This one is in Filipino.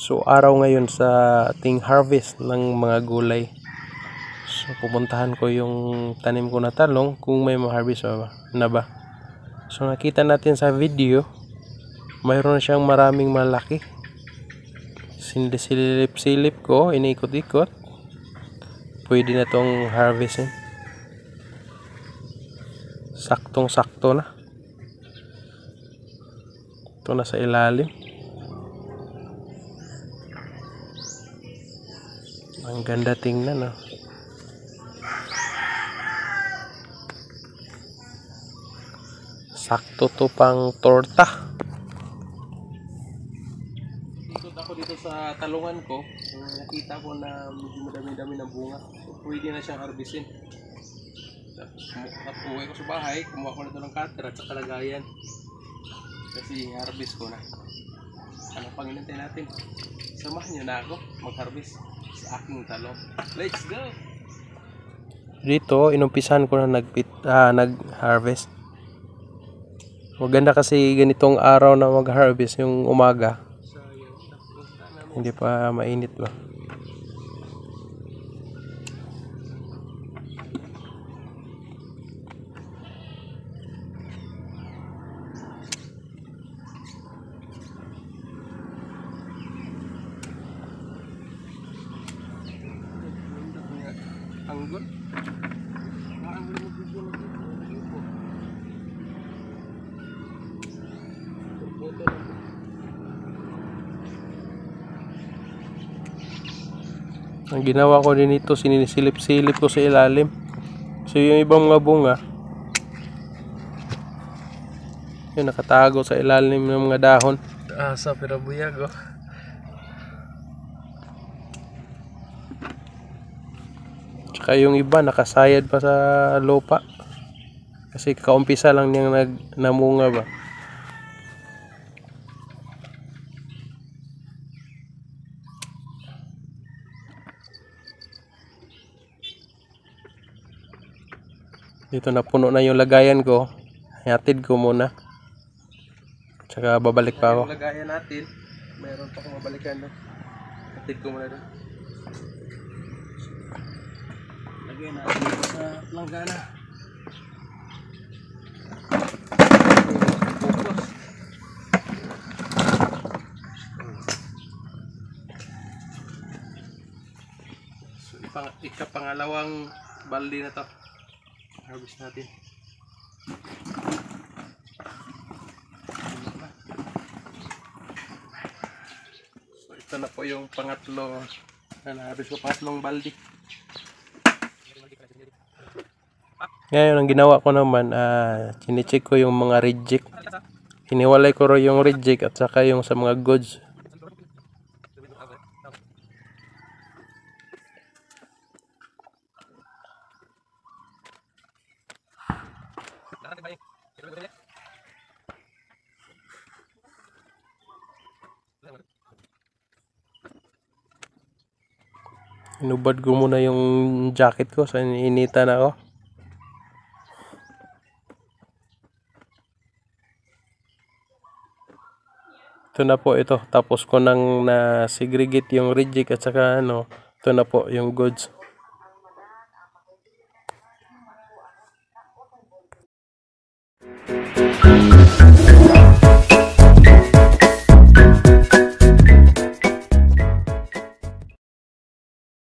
So araw ngayon sa ating harvest ng mga gulay. So pupuntahan ko yung tanim ko na talong kung may ma-harvest na ba. So nakita natin sa video, mayroon siyang maraming malaki. Silip-silip ko, iniikot-ikot. Pwede na tong harvestin. Saktong-sakto na. Ito na sa ilalim. Ang ganda tingnan, no? Sakto to pang torta. Ikot ako dito sa talungan ko. Nakita ko na medyo madami-dami ng bunga. So pwede na siyang harvestin. Tapos uwi ko sa bahay, kumuha ko na ito ng cutter at saka lagayan. Kasi harvest ko na. Ano pang inantay natin? Samahan nyo na ako mag-harvest sa aking talong. Let's go! Dito, inumpisan ko na nag-harvest. Maganda kasi ganitong araw na mag-harvest yung umaga. Hindi pa mainit ba? Anggol. Ang ginawa ko din ito, sinisilip-silip ko sa ilalim. So yung ibang mga bunga, yun nakatago sa ilalim ng mga dahon. Asa pero buyag, oh. Tsaka yung iba nakasayad pa sa lupa. Kasi kaumpisa lang niyang namunga ba. Dito na puno na yung lagayan ko. Hatid ko muna. Tsaka babalik pa ako. Yung lagayan natin, mayroon pa akong babalikan doon. Hatid ko muna doon. Lagay natin dito sa langgana. So ikapangalawang balde na to. Harvest natin. So ito na po yung pangatlo na na-harvest ko, pangatlong balde. Ngayon ang ginawa ko naman, chine-check ko yung mga reject. Hiniwalay ko rin yung reject at saka yung sa mga goods. Inubad ko muna yung jacket ko sa initan ako. Ito na po ito. Tapos ko nang na-segregate yung reject at saka ito na po yung goods.